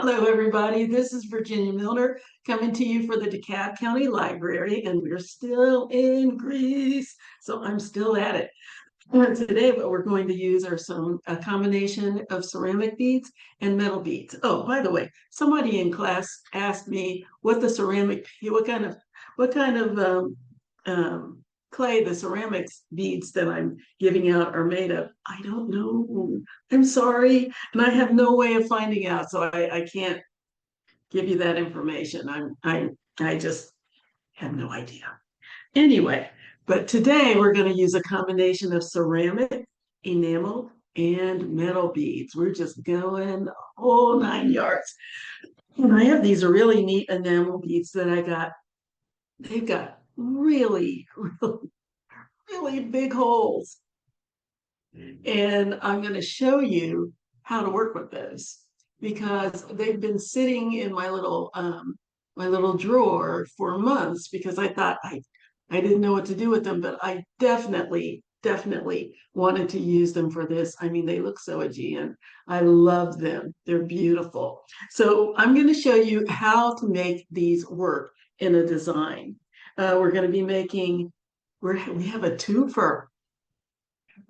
Hello, everybody. This is Virginia Milner coming to you for the DeKalb County Library, and we're still in Greece, so I'm still at it. Today, what we're going to use are a combination of ceramic beads and metal beads. Oh, by the way, somebody in class asked me what what kind of clay the ceramics beads that I'm giving out are made of. I don't know. I'm sorry, and I have no way of finding out, so I can't give you that information. I just have no idea. Anyway, but today we're going to use a combination of ceramic, enamel, and metal beads. We're just going the whole 9 yards. And I have these really neat enamel beads that I got. They've got really big holes. And I'm going to show you how to work with those because they've been sitting in my little drawer for months because I thought I didn't know what to do with them, but I definitely wanted to use them for this. I mean, they look so Aegean. I love them. They're beautiful. So I'm going to show you how to make these work in a design. We're going to be making, we have a twofer.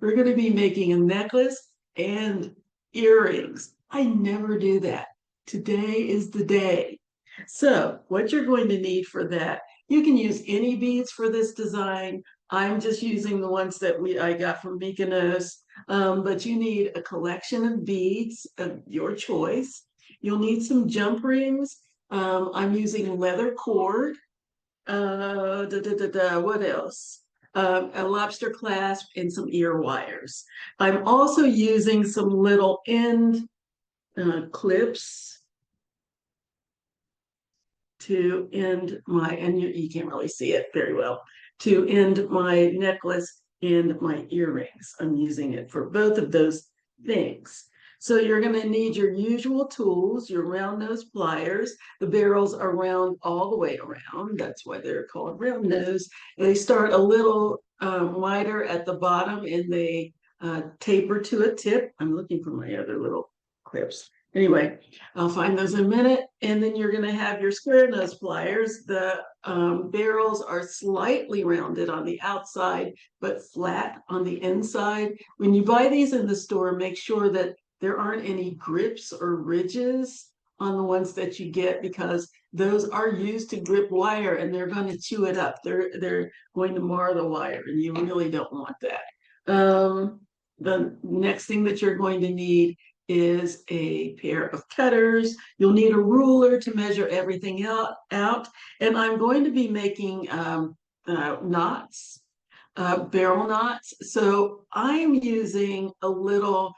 We're going to be making a necklace and earrings. I never do that. Today is the day. So what you're going to need for that, you can use any beads for this design. I'm just using the ones that I got from Mykonos, but you need a collection of beads of your choice. You'll need some jump rings. I'm using leather cord. What else? A lobster clasp and some ear wires. I'm also using some little end clips to end and you can't really see it very well, to end my necklace and my earrings. I'm using it for both of those things. So you're going to need your usual tools, your round nose pliers. The barrels are round all the way around. That's why they're called round nose. They start a little wider at the bottom and they taper to a tip. I'm looking for my other little clips. Anyway, I'll find those in a minute. And then you're going to have your square nose pliers. The barrels are slightly rounded on the outside, but flat on the inside. When you buy these in the store, make sure that there aren't any grips or ridges on the ones that you get because those are used to grip wire and they're going to chew it up. They're going to mar the wire and you really don't want that. The next thing that you're going to need is a pair of cutters. You'll need a ruler to measure everything out. And I'm going to be making knots, barrel knots. So I'm using a little,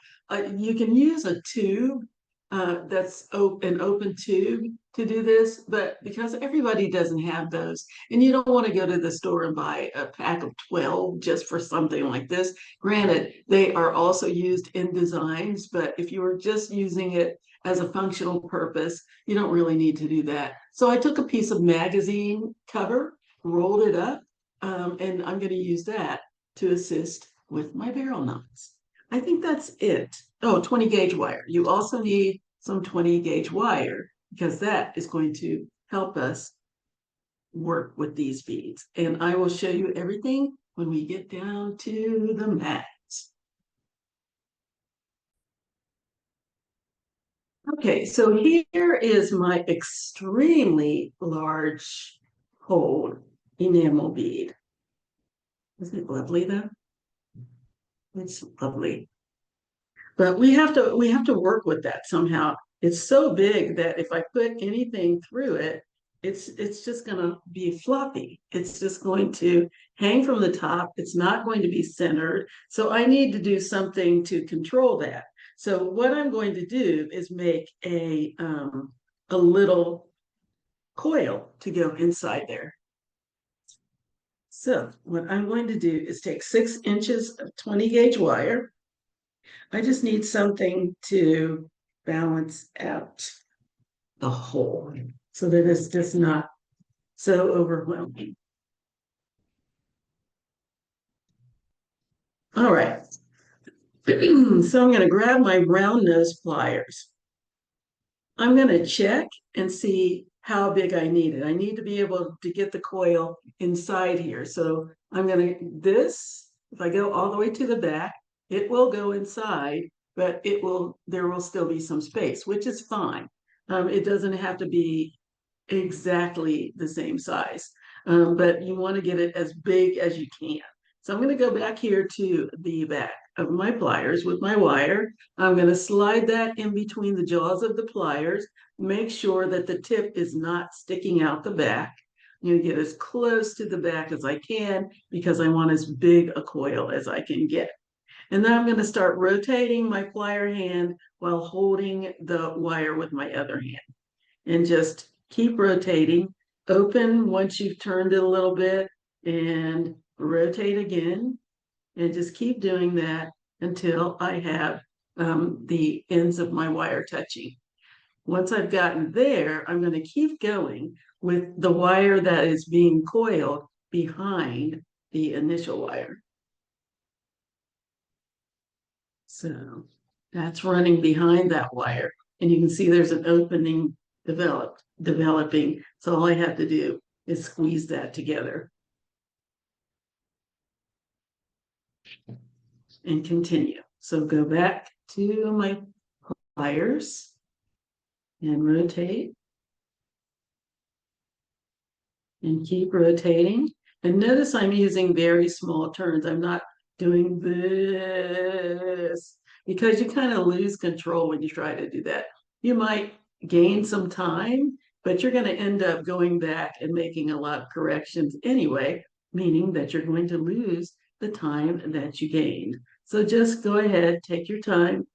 you can use a tube that's an open tube to do this, but because everybody doesn't have those, and you don't want to go to the store and buy a pack of 12 just for something like this. Granted, they are also used in designs, but if you were just using it as a functional purpose, you don't really need to do that. So I took a piece of magazine cover, rolled it up, and I'm going to use that to assist with my barrel knots. I think that's it. Oh, 20 gauge wire. You also need some 20 gauge wire because that is going to help us work with these beads. And I will show you everything when we get down to the mat. Okay, so here is my extremely large hole enamel bead. Isn't it lovely though? It's lovely. But we have to work with that somehow. It's so big that if I put anything through it, it's just going to be floppy. It's just going to hang from the top. It's not going to be centered. So I need to do something to control that. So what I'm going to do is make a little coil to go inside there. So what I'm going to do is take 6 inches of 20 gauge wire. I just need something to balance out the hole so that it's just not so overwhelming. All right. So I'm going to grab my round nose pliers. I'm going to check and see how big I need it. I need to be able to get the coil inside here. So I'm going to, if I go all the way to the back, it will go inside, but there will still be some space, which is fine. It doesn't have to be exactly the same size, but you want to get it as big as you can. So I'm going to go back here to the back of my pliers with my wire. I'm going to slide that in between the jaws of the pliers, make sure that the tip is not sticking out the back. I'm going to get as close to the back as I can because I want as big a coil as I can get. And then I'm going to start rotating my plier hand while holding the wire with my other hand, and just keep rotating. Open once you've turned it a little bit and rotate again, and just keep doing that until I have the ends of my wire touching. Once I've gotten there, I'm going to keep going with the wire that is being coiled behind the initial wire. So that's running behind that wire. And you can see there's an opening developing. So all I have to do is squeeze that together and continue. So go back to my pliers and rotate and keep rotating. And notice I'm using very small turns. I'm not doing this because you kind of lose control when you try to do that. You might gain some time, but you're going to end up going back and making a lot of corrections anyway, meaning that you're going to lose the time that you gained. So just go ahead, take your time,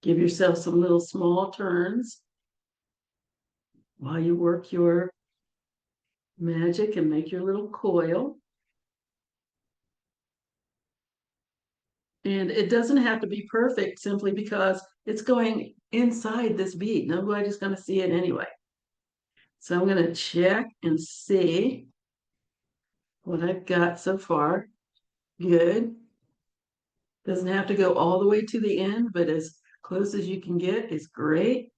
give yourself some little small turns while you work your magic and make your little coil. And it doesn't have to be perfect simply because it's going inside this bead. Nobody's going to see it anyway. So I'm going to check and see what I've got so far. Good. Doesn't have to go all the way to the end, but as close as you can get is great.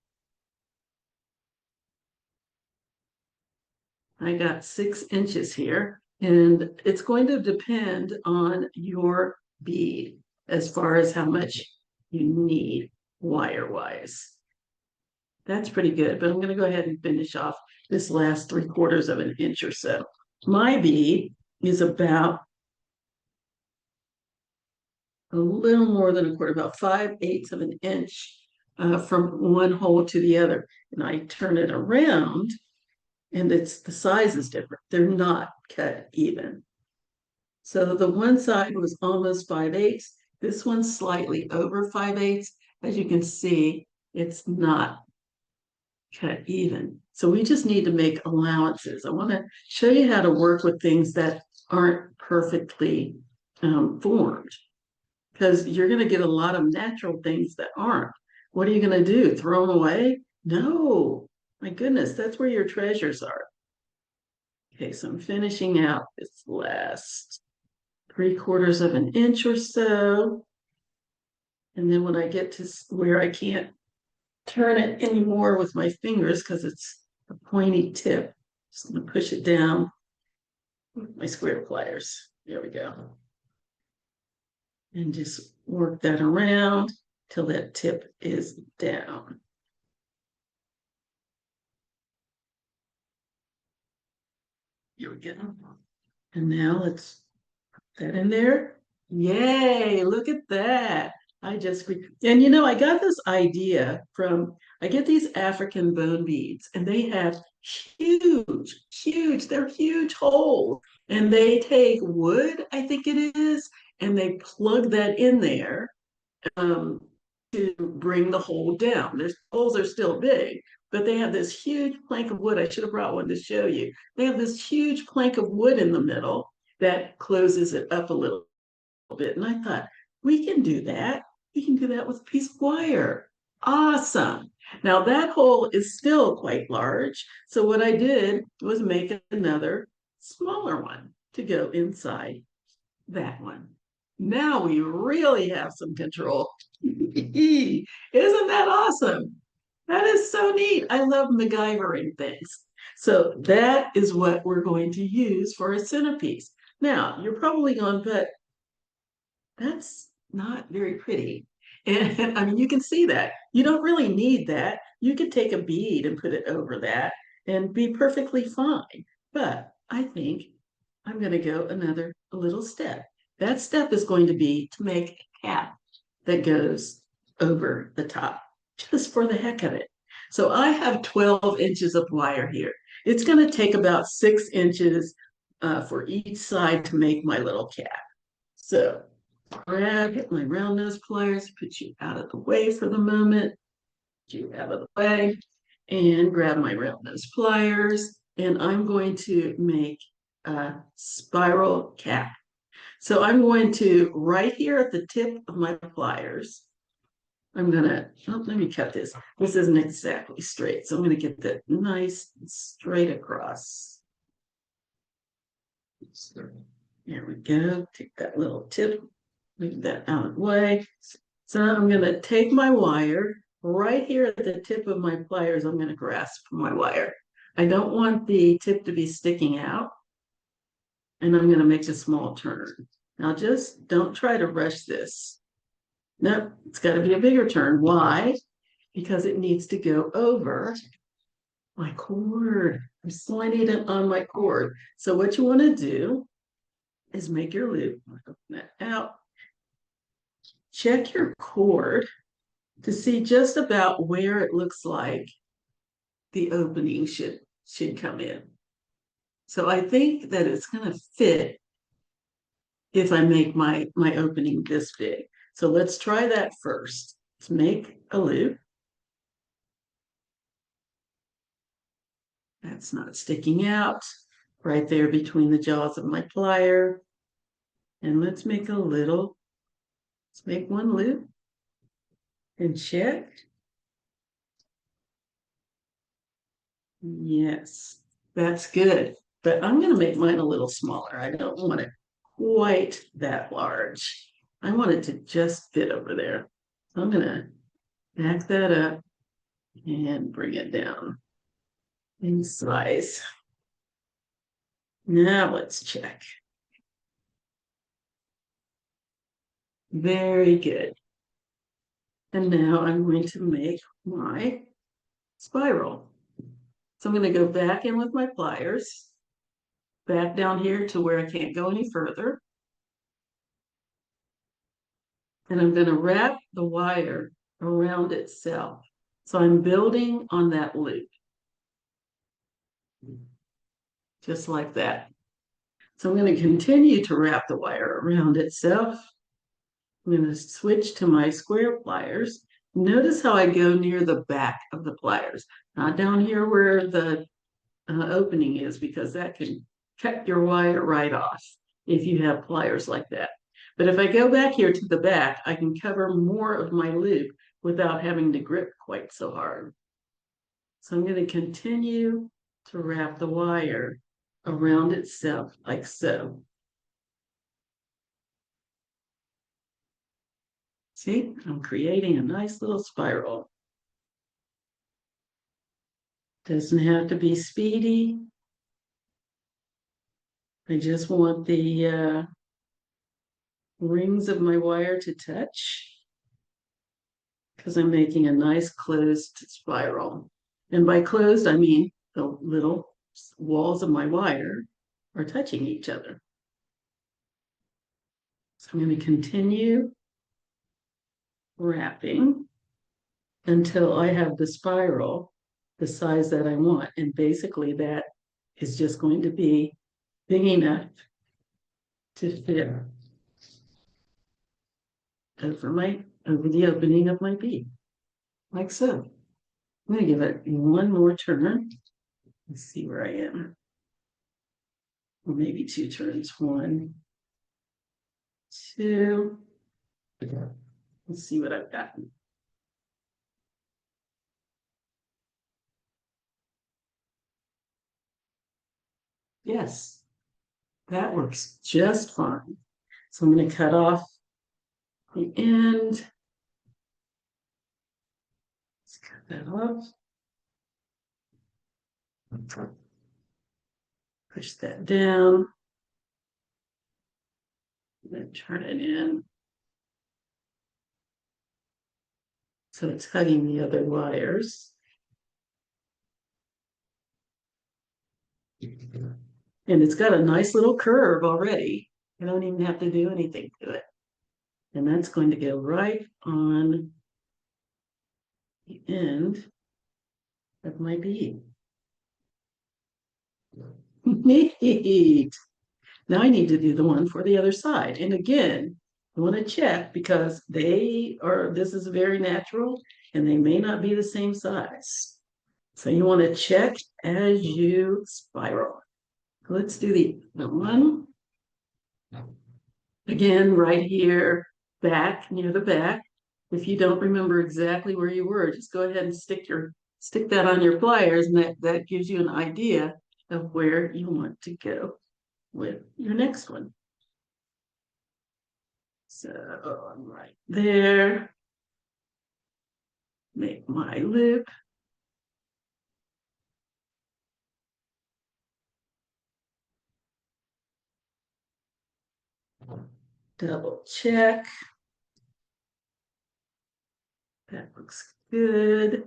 I got 6 inches here, and it's going to depend on your bead as far as how much you need wire-wise. That's pretty good, but I'm going to go ahead and finish off this last 3/4 of an inch or so. My bead is about a little more than a quarter, about 5/8 of an inch from one hole to the other. And I turn it around and the size is different. They're not cut even. So the one side was almost 5/8. This one's slightly over 5/8. As you can see, it's not cut even. So we just need to make allowances. I want to show you how to work with things that aren't perfectly formed, because you're going to get a lot of natural things that aren't. What are you going to do? Throw them away? No, my goodness, that's where your treasures are. Okay, so I'm finishing out this last 3/4 of an inch or so. And then when I get to where I can't turn it anymore with my fingers because it's a pointy tip, just going to push it down with my square pliers. There we go. And just work that around till that tip is down. Here we go. And now let's put that in there. Yay, look at that. And you know, I got this idea from, I get these African bone beads and they have they're huge holes. And they take wood, I think it is, and they plug that in there to bring the hole down. The holes are still big, but they have this huge plank of wood. I should have brought one to show you. They have this huge plank of wood in the middle that closes it up a little bit. And I thought, we can do that. We can do that with a piece of wire. Awesome. Now that hole is still quite large. So what I did was make another smaller one to go inside that one. Now we really have some control. Isn't that awesome? That is so neat. I love MacGyvering things. So that is what we're going to use for a centerpiece. Now, you're probably going, but that's not very pretty. And I mean, you can see that. You don't really need that. You could take a bead and put it over that and be perfectly fine. But I think I'm going to go another little step. That step is going to be to make a cap that goes over the top, just for the heck of it. So I have 12 inches of wire here. It's going to take about 6 inches for each side to make my little cap. So grab my round nose pliers, put you out of the way for the moment, get you out of the way, and grab my round nose pliers, and I'm going to make a spiral cap. So I'm going to, right here at the tip of my pliers, I'm gonna, oh, let me cut this. This isn't exactly straight, so I'm gonna get that nice straight across. There we go. Take that little tip, move that out of the way. So I'm gonna take my wire right here at the tip of my pliers. I'm gonna grasp my wire. I don't want the tip to be sticking out, and I'm gonna make a small turn. Now just don't try to rush this. Nope, it's got to be a bigger turn. Why? Because it needs to go over my cord. I'm sliding it on my cord. So what you want to do is make your loop. Open that out. Check your cord to see just about where it looks like the opening should come in. So I think that it's going to fit if I make my opening this big. So let's try that first. Let's make a loop. That's not sticking out right there between the jaws of my plier. And let's make let's make one loop and check. Yes, that's good. But I'm going to make mine a little smaller. I don't want it quite that large. I want it to just fit over there. So I'm going to back that up and bring it down in size. Now let's check. Very good. And now I'm going to make my spiral. So I'm going to go back in with my pliers, back down here to where I can't go any further. And I'm going to wrap the wire around itself. So I'm building on that loop, just like that. So I'm going to continue to wrap the wire around itself. I'm going to switch to my square pliers. Notice how I go near the back of the pliers, not down here where the opening is, because that can cut your wire right off if you have pliers like that. But if I go back here to the back, I can cover more of my loop without having to grip quite so hard. So I'm going to continue to wrap the wire around itself like so. See, I'm creating a nice little spiral. Doesn't have to be speedy. I just want the rings of my wire to touch, because I'm making a nice closed spiral. And by closed, I mean the little walls of my wire are touching each other. So I'm going to continue wrapping until I have the spiral the size that I want. And basically that is just going to be big enough to fit over the opening of my bead, like so. I'm going to give it one more turn. Let's see where I am. Or maybe 2 turns. 1, 2. Let's see what I've got. Yes, that works just fine. So I'm going to cut off the end. Let's cut that off. Push that down. Then turn it in. So it's hugging the other wires. And it's got a nice little curve already. I don't even have to do anything to it. And that's going to go right on the end of my bead. Neat. Now I need to do the one for the other side. And again, I want to check because this is very natural and they may not be the same size. So you want to check as you spiral. Let's do the one. Again, right here, back, near the back. If you don't remember exactly where you were, just go ahead and stick that on your pliers, and that gives you an idea of where you want to go with your next one. So I'm right there. Make my loop. Double check. That looks good.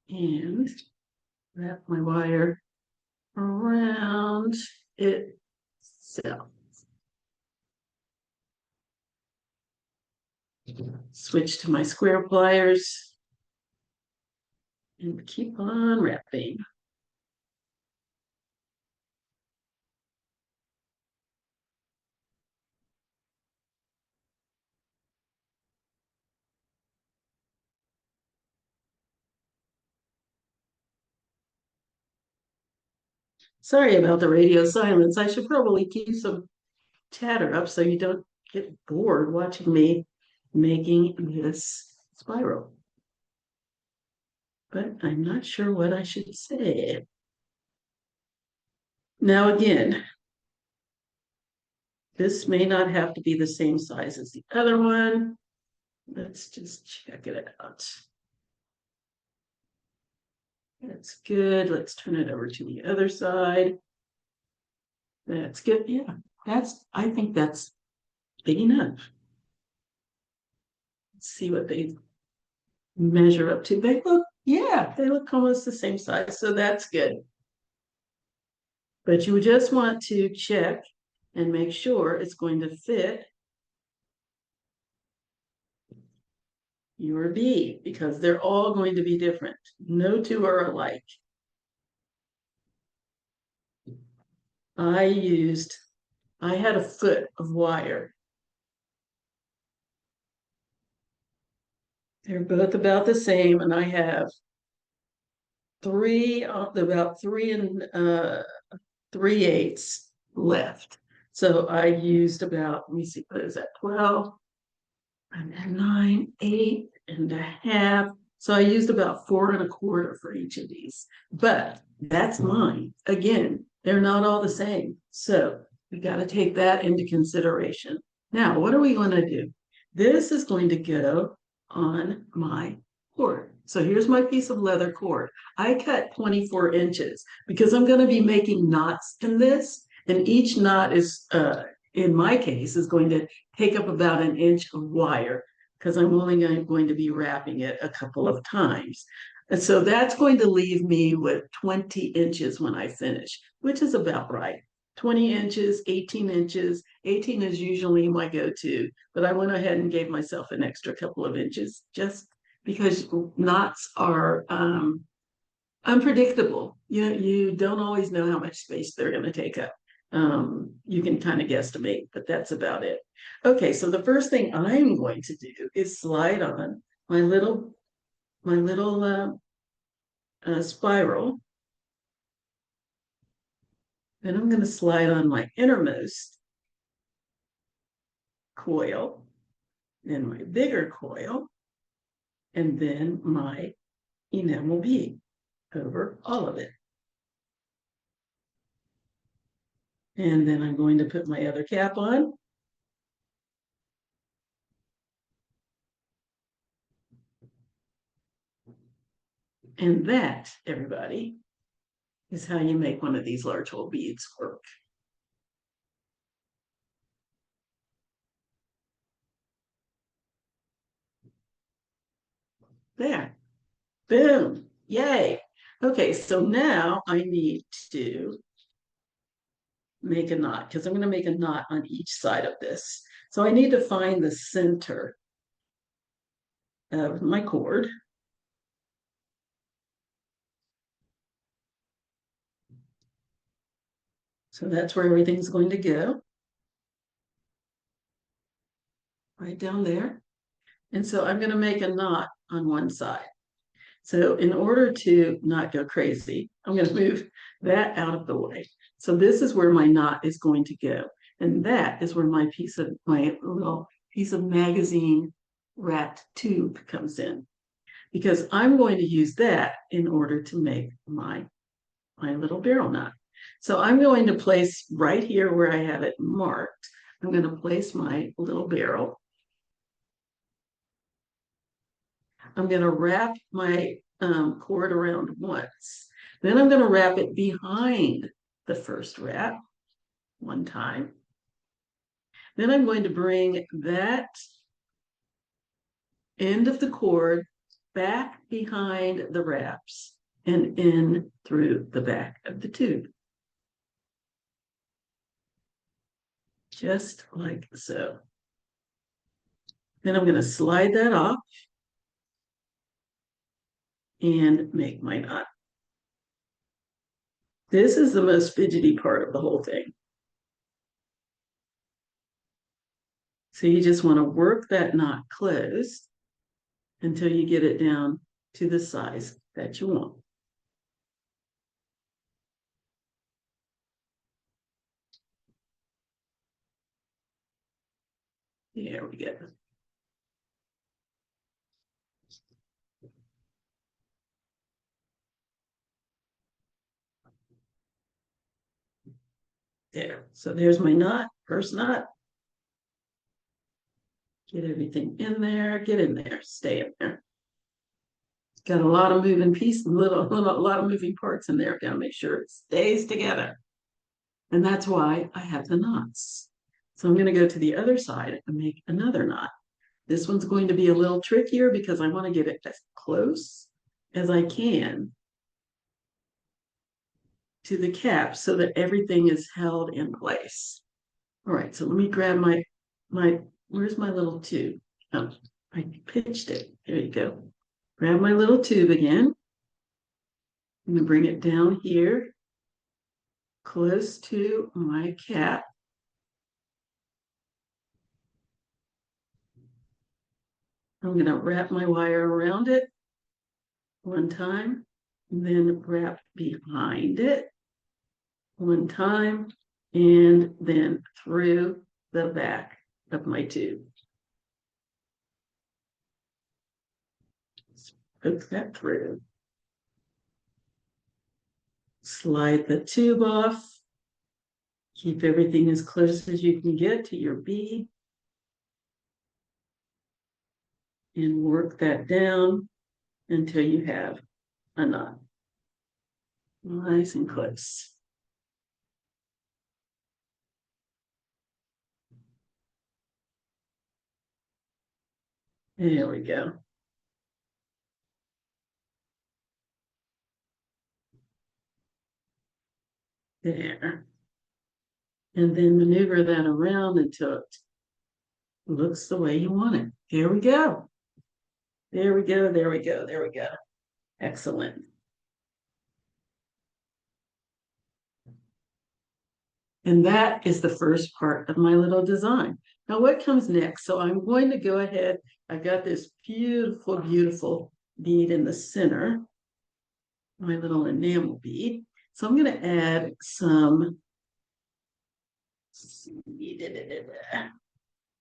And wrap my wire around itself. Switch to my square pliers and keep on wrapping. Sorry about the radio silence. I should probably keep some chatter up so you don't get bored watching me making this spiral. But I'm not sure what I should say. Now again, this may not have to be the same size as the other one. Let's just check it out. That's good. Let's turn it over to the other side. That's good. Yeah, I think that's big enough. Let's see what they measure up to. They look almost the same size, so that's good. But you just want to check and make sure it's going to fit your bead because they're all going to be different. No two are alike. I had a foot of wire. They're both about the same, and I have about 3 3/8 left. So I used about, let me see, what is that, 12? And then 9, 8.5. So I used about 4 1/4 for each of these, but that's mine. Again, they're not all the same. So we got to take that into consideration. Now, what are we going to do? This is going to go on my cord. So here's my piece of leather cord. I cut 24 inches because I'm going to be making knots in this, and each knot is, in my case, is going to take up about 1 inch of wire because I'm only going to be wrapping it a couple of times. And so that's going to leave me with 20 inches when I finish, which is about right. 20 inches, 18 inches. 18 is usually my go-to, but I went ahead and gave myself an extra couple of inches just because knots are unpredictable. You don't always know how much space they're going to take up. You can kind of guesstimate, but that's about it. Okay, so the first thing I'm going to do is slide on my little spiral. Then I'm going to slide on my innermost coil, then my bigger coil, and then my enamel bead over all of it. And then I'm going to put my other cap on. And that, everybody, is how you make one of these large hole beads work. There, boom, yay. Okay, so now I need to make a knot because I'm going to make a knot on each side of this. So I need to find the center of my cord. So that's where everything's going to go, right down there. And so I'm going to make a knot on one side. So in order to not go crazy, I'm going to move that out of the way. So this is where my knot is going to go. And that is where my little piece of magazine wrapped tube comes in. Because I'm going to use that in order to make my little barrel knot. So I'm going to place right here where I have it marked, I'm going to place my little barrel. I'm going to wrap my cord around once. Then I'm going to wrap it behind the first wrap one time. Then I'm going to bring that end of the cord back behind the wraps and in through the back of the tube. Just like so. Then I'm going to slide that off and make my knot. This is the most fidgety part of the whole thing. So you just want to work that knot closed until you get it down to the size that you want. There we go. There. So there's my knot, first knot. Get everything in there, get in there, stay in there. Got a lot of moving pieces, a lot of moving parts in there. Gotta make sure it stays together. And that's why I have the knots. So I'm going to go to the other side and make another knot. This one's going to be a little trickier because I want to get it as close as I can to the cap so that everything is held in place. All right, so let me grab my where's my little tube? Oh, I pitched it. There you go. Grab my little tube again. I'm going to bring it down here, close to my cap. I'm going to wrap my wire around it one time, then wrap behind it one time, and then through the back of my tube. Poke that through. Slide the tube off. Keep everything as close as you can get to your bead. And work that down until you have a knot. Nice and close. There we go. There. And then maneuver that around until it looks the way you want it. There we go. There we go, there we go, there we go. Excellent. And that is the first part of my little design. Now what comes next? So I'm going to go ahead. I've got this beautiful, beautiful bead in the center, my little enamel bead. So I'm going to add some,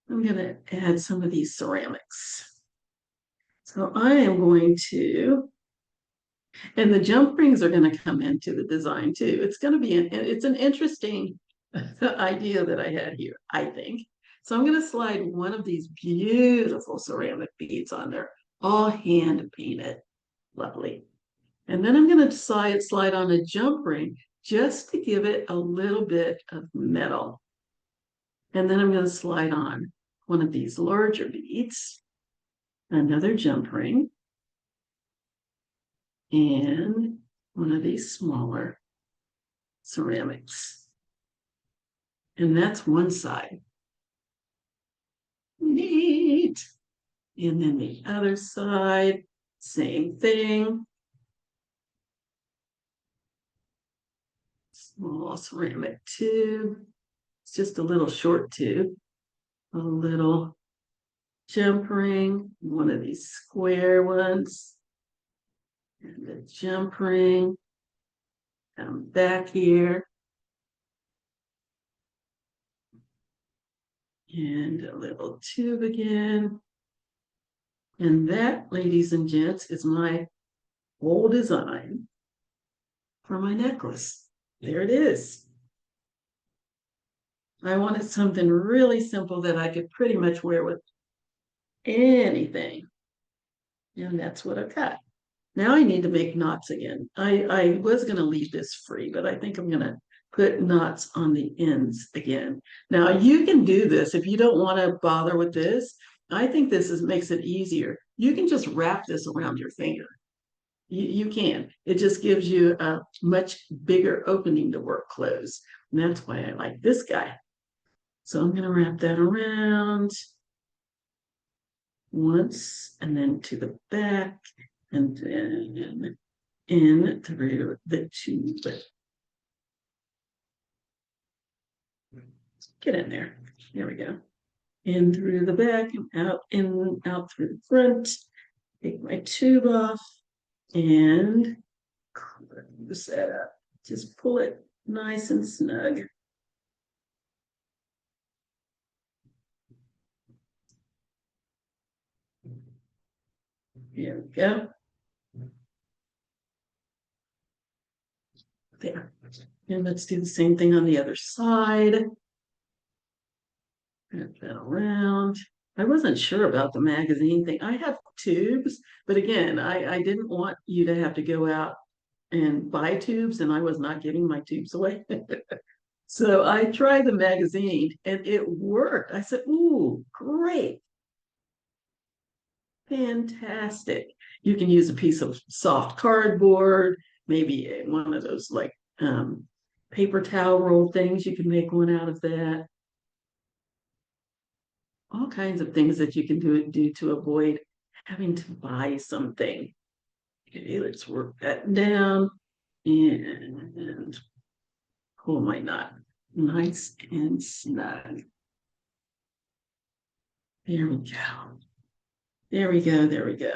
I'm going to add some of these ceramics. So I am going to, and the jump rings are going to come into the design too. It's going to be, it's an interesting idea that I had here, I think. So I'm going to slide one of these beautiful ceramic beads on there, all hand painted. Lovely. And then I'm going to slide on a jump ring just to give it a little bit of metal. And then I'm going to slide on one of these larger beads, another jump ring, and one of these smaller ceramics. And that's one side. Neat. And then the other side, same thing. Small ceramic tube. It's just a little short tube. A little jump ring, one of these square ones. And a jump ring. Come back here. And a little tube again. And that, ladies and gents, is my whole design for my necklace. There it is. I wanted something really simple that I could pretty much wear with anything. And that's what I've got. Now I need to make knots again. I was going to leave this free, but I think I'm going to put knots on the ends again. Now you can do this if you don't want to bother with this. I think this makes it easier. You can just wrap this around your finger. You can. It just gives you a much bigger opening to work clothes. And that's why I like this guy. So I'm going to wrap that around once and then to the back and then in through the tube. Get in there. There we go. In through the back and out, in, out through the front. Take my tube off and close that up. Just pull it nice and snug. Here we go. There. And let's do the same thing on the other side. Wrap that around. I wasn't sure about the magazine thing. I have tubes, but again, I didn't want you to have to go out and buy tubes, and I was not giving my tubes away. So I tried the magazine and it worked. I said, ooh, great. Fantastic. You can use a piece of soft cardboard, maybe one of those like paper towel roll things. You can make one out of that. All kinds of things that you can do to avoid having to buy something. Okay, let's work that down and pull my knot nice and snug. There we go. There we go. There we go.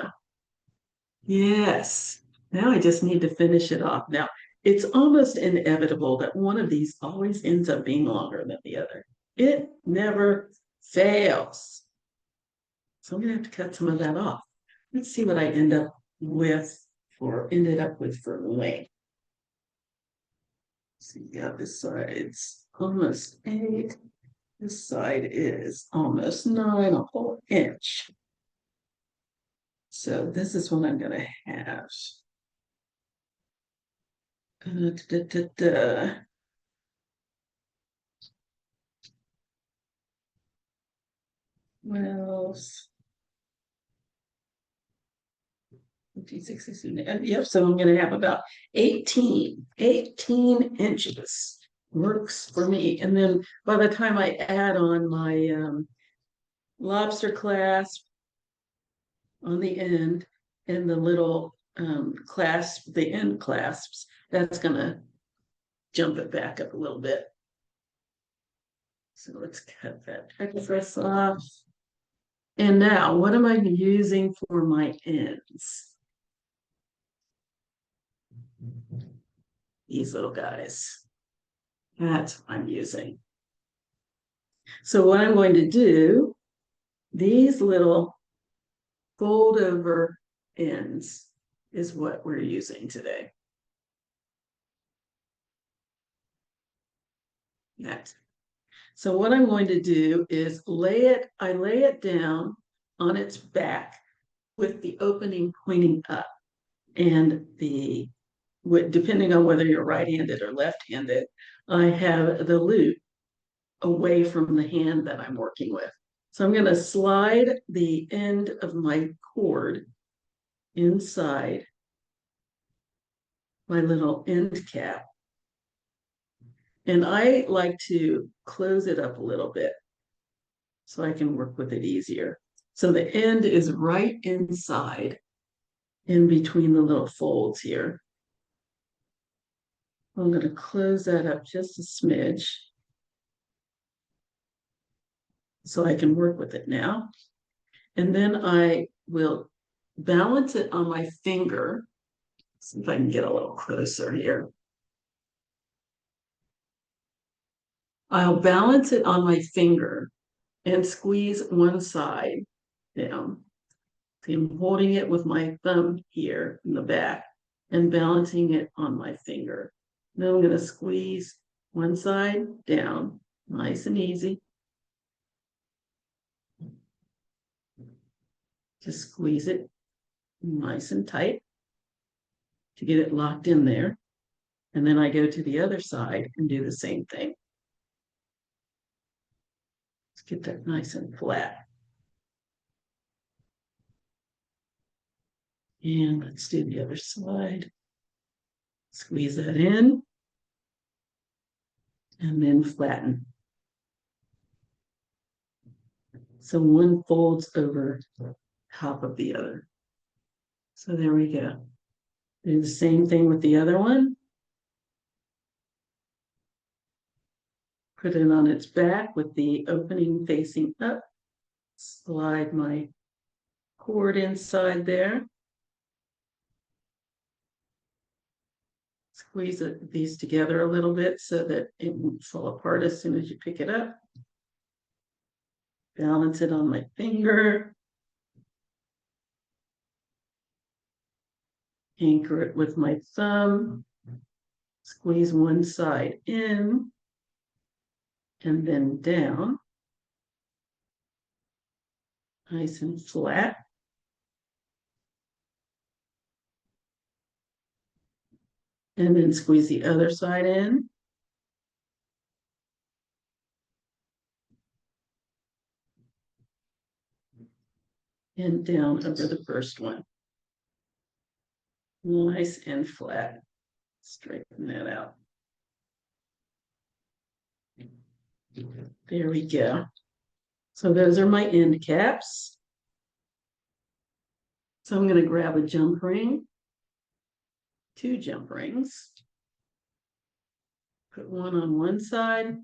Yes. Now I just need to finish it off. Now, it's almost inevitable that one of these always ends up being longer than the other. It never fails. So I'm going to have to cut some of that off. Let's see what I end up with or ended up with for length. So you got this side, it's almost 8. This side is almost 9, a whole inch. So this is what I'm going to have. Well, 15, 16, yep, so I'm going to have about 18 inches. Works for me. And then by the time I add on my lobster clasp on the end and the little clasp, the end clasps, that's going to jump it back up a little bit. So let's cut that excess off. And now, what am I using for my ends? These little guys. That's what I'm using. So what I'm going to do, these little fold over ends is what we're using today. Next. So what I'm going to do is I lay it down on its back with the opening pointing up. And depending on whether you're right-handed or left-handed, I have the loop away from the hand that I'm working with. So I'm going to slide the end of my cord inside my little end cap. And I like to close it up a little bit so I can work with it easier. So the end is right inside, in between the little folds here. I'm going to close that up just a smidge so I can work with it now. And then I will balance it on my finger. See if I can get a little closer here. I'll balance it on my finger and squeeze one side down. See, I'm holding it with my thumb here in the back and balancing it on my finger. Then I'm going to squeeze one side down, nice and easy. Just squeeze it nice and tight to get it locked in there. And then I go to the other side and do the same thing. Let's get that nice and flat. And let's do the other side. Squeeze that in and then flatten. So one folds over top of the other. So there we go. Do the same thing with the other one. Put it on its back with the opening facing up. Slide my cord inside there. Squeeze these together a little bit so that it won't fall apart as soon as you pick it up. Balance it on my finger. Anchor it with my thumb. Squeeze one side in and then down. Nice and flat. And then squeeze the other side in. And down over the first one. Nice and flat. Straighten that out. There we go. So those are my end caps. So I'm going to grab a jump ring, 2 jump rings, put one on one side.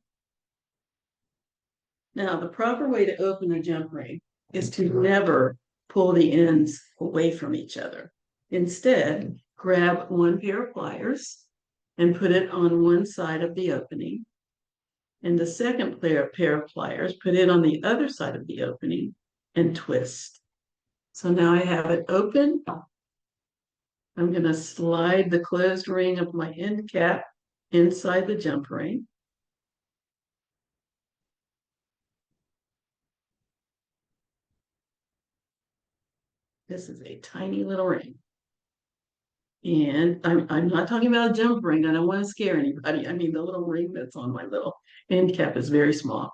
Now, the proper way to open a jump ring is to never pull the ends away from each other. Instead, grab one pair of pliers and put it on one side of the opening. And the second pair of pliers, put it on the other side of the opening and twist. So now I have it open. I'm going to slide the closed ring of my end cap inside the jump ring. This is a tiny little ring. And I'm not talking about a jump ring. I don't want to scare anybody. I mean, the little ring that's on my little end cap is very small.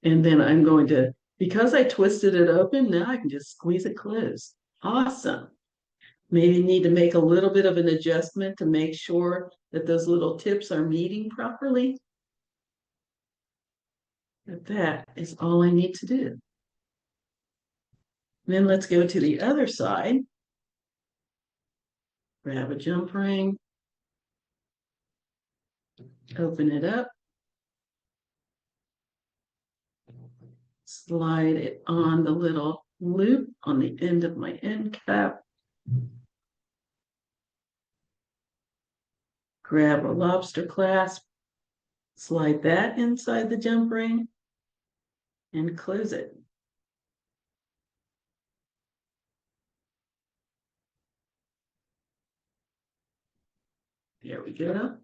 And then I'm going to, because I twisted it open, now I can just squeeze it closed. Awesome. Maybe need to make a little bit of an adjustment to make sure that those little tips are meeting properly. But that is all I need to do. Then let's go to the other side. Grab a jump ring, open it up, slide it on the little loop on the end of my end cap. Grab a lobster clasp, slide that inside the jump ring, and close it. There we go.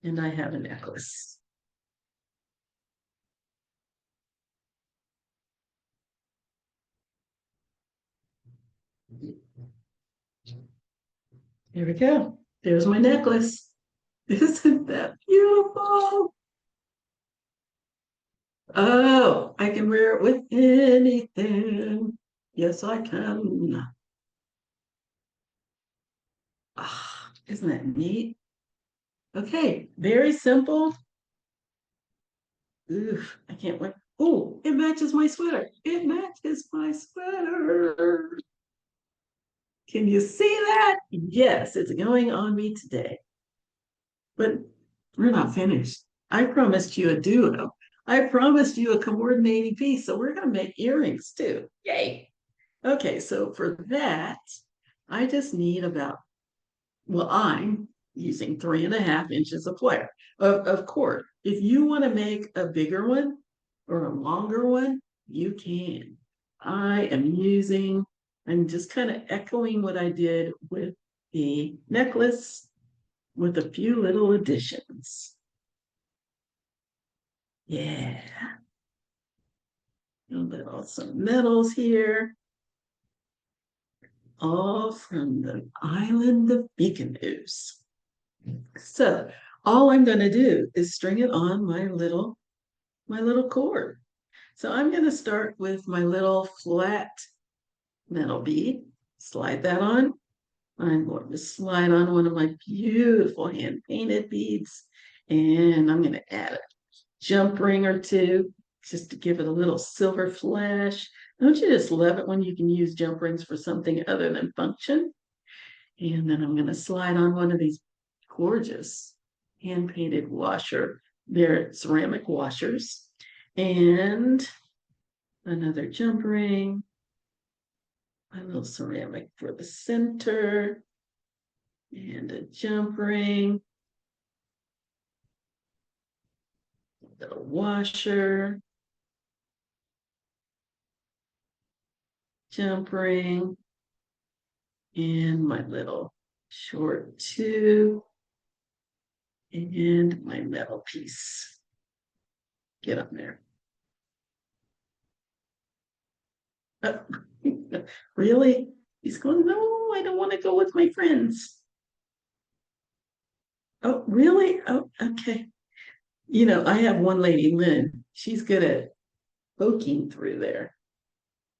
And I have a necklace. Here we go. There's my necklace. Isn't that beautiful? Oh, I can wear it with anything. Yes, I can. Ah, isn't that neat? Okay, very simple. Oof, I can't wait. Oh, it matches my sweater. It matches my sweater. Can you see that? Yes, it's going on me today. But we're not finished. I promised you a duo. I promised you a coordinating piece. So we're going to make earrings too. Yay. Okay, so for that, I just need about, well, I'm using 3.5 inches of flare of cord. If you want to make a bigger one or a longer one, you can. I'm just kind of echoing what I did with the necklace with a few little additions. Yeah, a little bit of some metals here, all from the island of Mykonos. So all I'm going to do is string it on my little cord. So I'm going to start with my little flat metal bead. Slide that on. I'm going to slide on one of my beautiful hand painted beads, and I'm going to add a jump ring or two just to give it a little silver flash. Don't you just love it when you can use jump rings for something other than function? And then I'm going to slide on one of these gorgeous hand painted washer. They're ceramic washers. And another jump ring, a little ceramic for the center, and a jump ring, a little washer, jump ring, and my little short tube, and my metal piece. Get on there. Oh, really? He's going, no, I don't want to go with my friends. Oh, really? Oh, okay. I have one lady, Lynn. She's good at poking through there.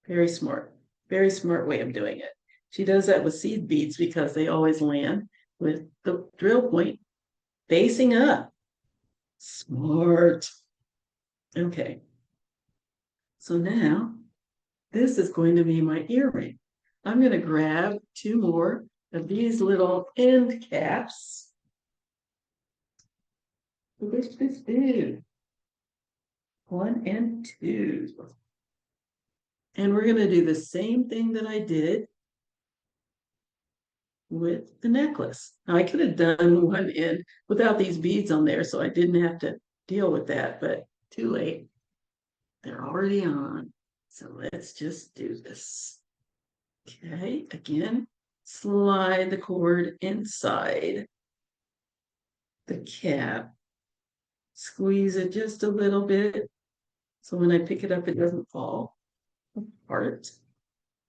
Very smart. Very smart way of doing it. She does that with seed beads because they always land with the drill point facing up. Smart. Okay. So now this is going to be my earring. I'm going to grab two more of these little end caps. Which this do? 1 and 2. And we're going to do the same thing that I did with the necklace. Now, I could have done one end without these beads on there, so I didn't have to deal with that, but too late. They're already on. So let's just do this. Okay, again, slide the cord inside the cap, squeeze it just a little bit so when I pick it up, it doesn't fall apart.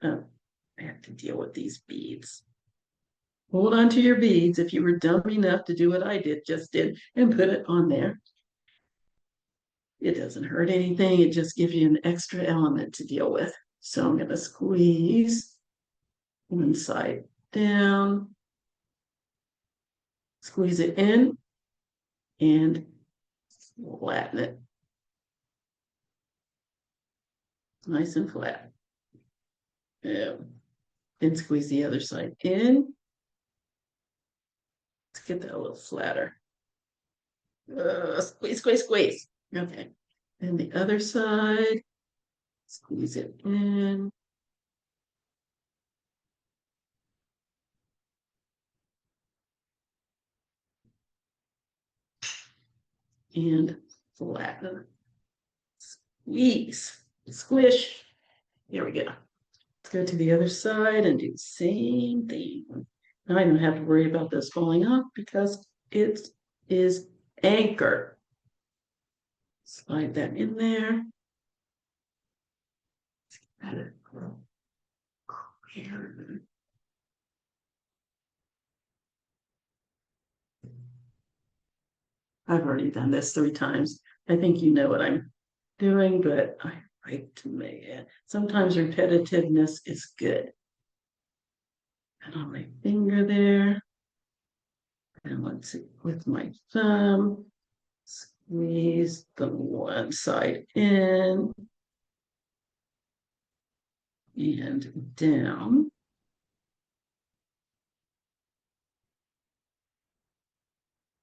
Oh, I have to deal with these beads. Hold on to your beads if you were dumb enough to do what I just did and put it on there. It doesn't hurt anything. It just gives you an extra element to deal with. So I'm going to squeeze one side down, squeeze it in, and flatten it. Nice and flat. Then squeeze the other side in. Let's get that a little flatter. Squeeze, squeeze, squeeze. Okay. And the other side, squeeze it in. And flatten. Squeeze, squish. Here we go. Let's go to the other side and do the same thing. Now I don't have to worry about this falling off because it is anchor. Slide that in there. I've already done this 3 times. I think you know what I'm doing, but I like to make it. Sometimes repetitiveness is good. And on my finger there, and let's see, with my thumb, squeeze the one side in and down.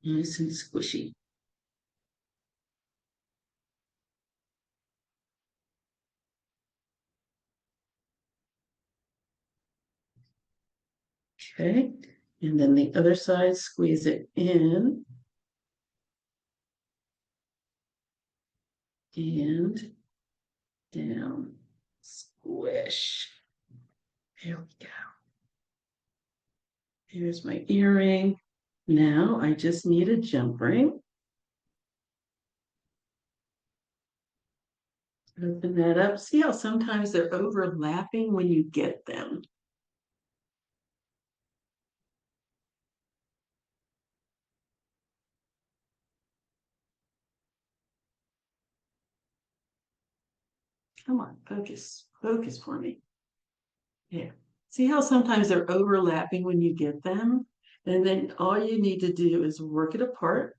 Nice and squishy. Okay, and then the other side, squeeze it in and down, squish. There we go. Here's my earring. Now I just need a jump ring. Open that up. See how sometimes they're overlapping when you get them. Come on, focus. Focus for me. Yeah. See how sometimes they're overlapping when you get them? And then all you need to do is work it apart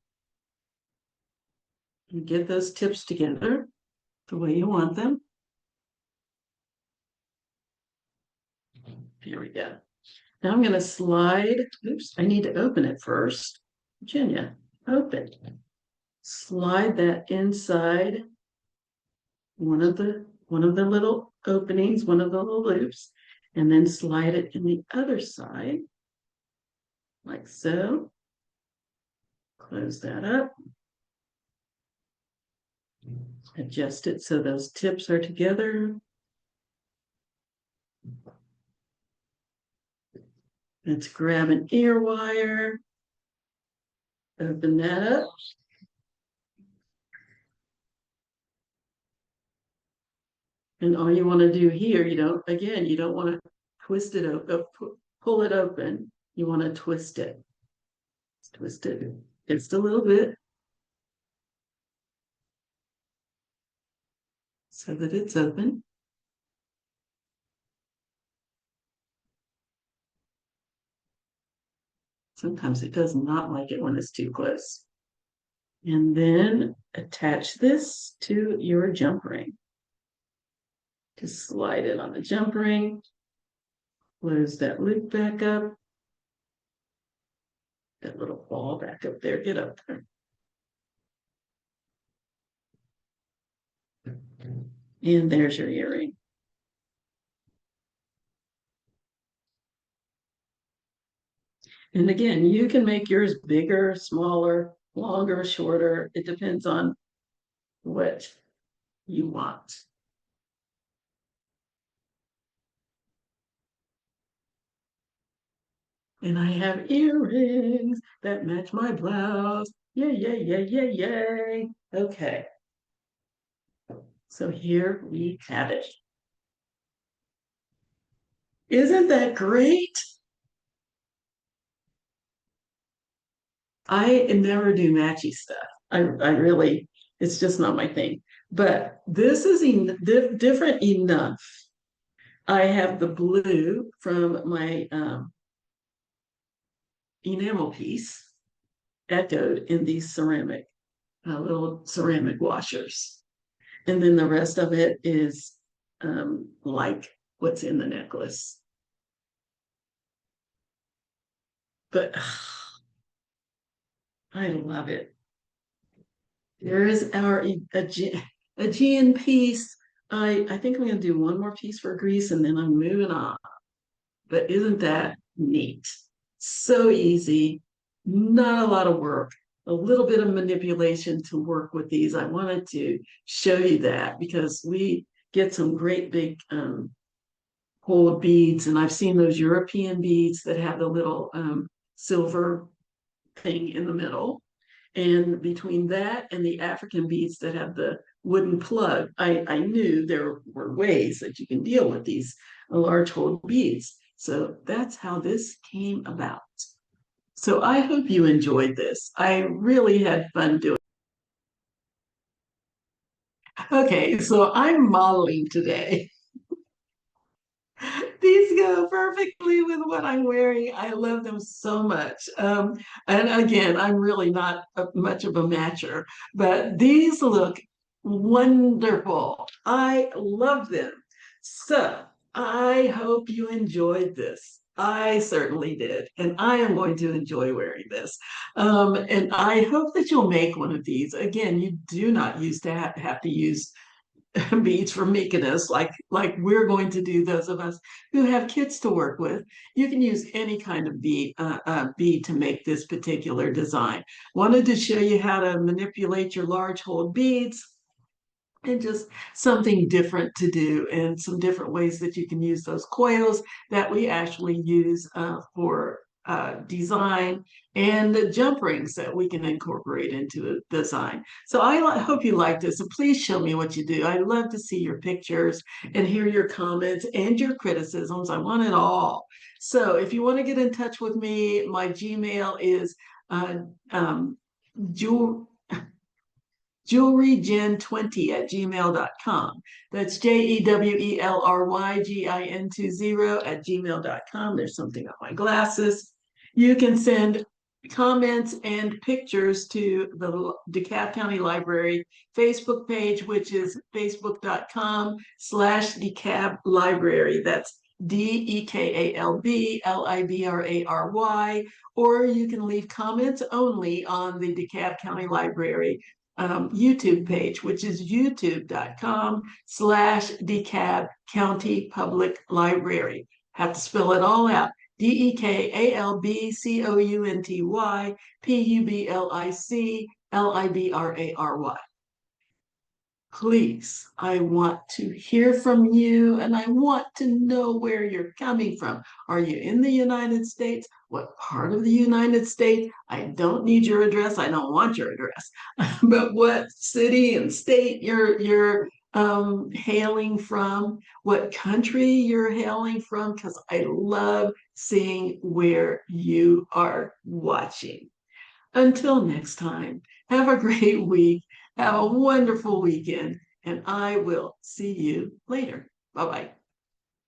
and get those tips together the way you want them. Here we go. Now I'm going to slide. Oops, I need to open it first. Virginia, open. Slide that inside one of the little openings, one of the little loops, and then slide it in the other side, like so. Close that up. Adjust it so those tips are together. Let's grab an ear wire. Open that up. And all you want to do here, you don't want to twist it open, pull it open. You want to twist it. Twist it just a little bit so that it's open. Sometimes it does not like it when it's too close. And then attach this to your jump ring. Just slide it on the jump ring. Close that loop back up. That little ball back up there, get up there. And there's your earring. And again, you can make yours bigger, smaller, longer, shorter. It depends on what you want. And I have earrings that match my blouse. Yay, yay, yay, yay, yay. Okay. So here we have it. Isn't that great? I never do matchy stuff. I really, it's just not my thing. But this is different enough. I have the blue from my enamel piece echoed in these ceramic, little ceramic washers. And then the rest of it is like what's in the necklace. But I love it. There is our Aegean piece. I think I'm going to do one more piece for Greece and then I'm moving on. But isn't that neat? So easy, not a lot of work, a little bit of manipulation to work with these. I wanted to show you that because we get some great big gold beads, and I've seen those European beads that have the little silver thing in the middle. And between that and the African beads that have the wooden plug, I knew there were ways that you can deal with these large gold beads. So that's how this came about. So I hope you enjoyed this. I really had fun doing. Okay, so I'm modeling today. These go perfectly with what I'm wearing. I love them so much. And again, I'm really not much of a matcher, but these look wonderful. I love them. So I hope you enjoyed this. I certainly did. And I am going to enjoy wearing this. And I hope that you'll make one of these. Again, you do not used to have to use beads for Mykonos, like we're going to do. Those of us who have kids to work with, you can use any kind of bead to make this particular design. Wanted to show you how to manipulate your large hold beads and just something different to do and some different ways that you can use those coils that we actually use for design and the jump rings that we can incorporate into a design. So I hope you like this, and please show me what you do. I love to see your pictures and hear your comments and your criticisms. I want it all. So if you want to get in touch with me, my Gmail is uh, um, jewel jewelrygen20@gmail.com. That's JEWELRYGIN20@gmail.com. There's something on my glasses. You can send comments and pictures to the DeKalb County Library Facebook page, which is facebook.com/DeKalb Library. That's DeKalb Library, or you can leave comments only on the DeKalb County Library YouTube page, which is youtube.com/DeKalb County Public Library. Have to spell it all out. DeKalbCountyPublic Library. Please, I want to hear from you and I want to know where you're coming from. Are you in the United States? What part of the United States? I don't need your address. I don't want your address. But what city and state you're hailing from, what country you're hailing from, because I love seeing where you are watching. Until next time, have a great week. Have a wonderful weekend, and I will see you later. Bye bye.